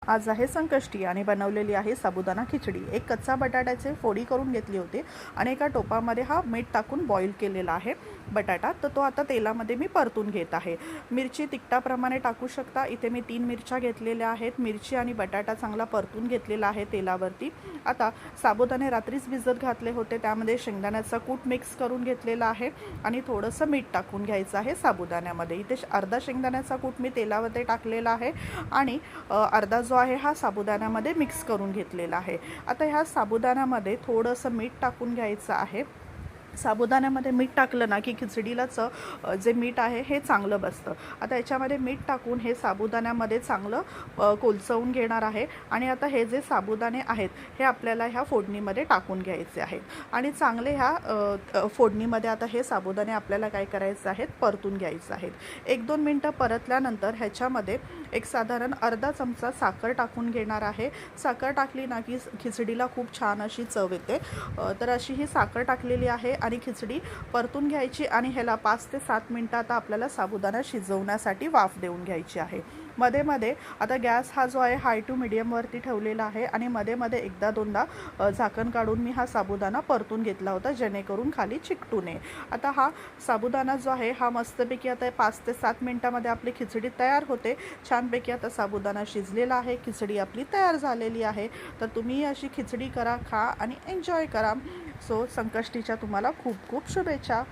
आज आहे संकष्टी आणि बनवलेली आहे साबुदाणा खिचडी। एक कच्चा बटाट्याचे फोडी करून घेतली होती आणि एका टोपामध्ये हा मीठ टाकून बॉईल केलेला आहे बटाटा, तर तो आता तेलामध्ये मी परतून घेत आहे। मिरची तिखटाप्रमाणे टाकू शकता। इथे मी 3 मिरच्या घेतलेल्या आहेत। मिरची आणि बटाटा चांगला परतून घेतलेला आहे तेलावरती। आता साबुदाणे रात्रीच भिजत घातले होते, त्यामध्ये शेंगदाण्याचा कूट मिक्स करून घेतलेला आहे आणि थोडंसं मीठ टाकून घ्यायचं आहे साबुदाण्यामध्ये। इथे अर्धा शेंगदाण्याचा कूट मी तेलावरती टाकलेला आहे आणि अर्धा जो आहे हा साबुदाण्यामध्ये मिक्स करून घेतलेला आहे। आता ह्या साबुदाण्यामध्ये थोडंसं मीठ टाकून घ्यायचं आहे। साबुदाण्यामध्ये मीठ टाकलं ना की खिचडीलाच जे मीठ आहे हे चांगलं बसतं। आता याच्यामध्ये मीठ टाकून हे साबुदाण्यामध्ये चांगलं कोलचवून घेणार आहे आणि आता हे जे साबुदाणे आहेत हे आपल्याला ह्या फोडणीमध्ये टाकून घ्यायचे आहेत आणि चांगले ह्या फोडणीमध्ये आता हे साबुदाणे आपल्याला काय करायचं आहेत, परतून घ्यायचं आहेत। 1-2 मिनटं परतल्यानंतर ह्याच्यामध्ये एक साधारण अर्धा चमचा साखर टाकून घेणार आहे। साखर टाकली ना की खिचडीला खूप छान अशी चव येते। तर अशी ही साखर टाकलेली आहे आणि खिचडी परतून घ्यायची आणि ह्याला 5 ते 7 मिनटं आता आपल्याला साबुदाणा शिजवण्यासाठी वाफ देऊन घ्यायची आहे। मध्ये मध्ये आता गॅस हा जो आहे हाय टू मीडियमवरती ठेवलेला आहे आणि मध्ये मध्ये एकदा दोनदा झाकण काढून मी हा साबुदाणा परतून घेतला होता, जेणेकरून खाली चिकटू नये। आता हा साबुदाणा जो आहे हा मस्तपैकी आता 5 ते 7 मिनटामध्ये आपली खिचडी तयार होते। छानपैकी आता साबुदाणा शिजलेला आहे, खिचडी आपली तयार झालेली आहे। तर तुम्ही अशी खिचडी करा, खा आणि एन्जॉय करा। सो संकष्टीच्या तुम्हाला खूप खूप शुभेच्छा।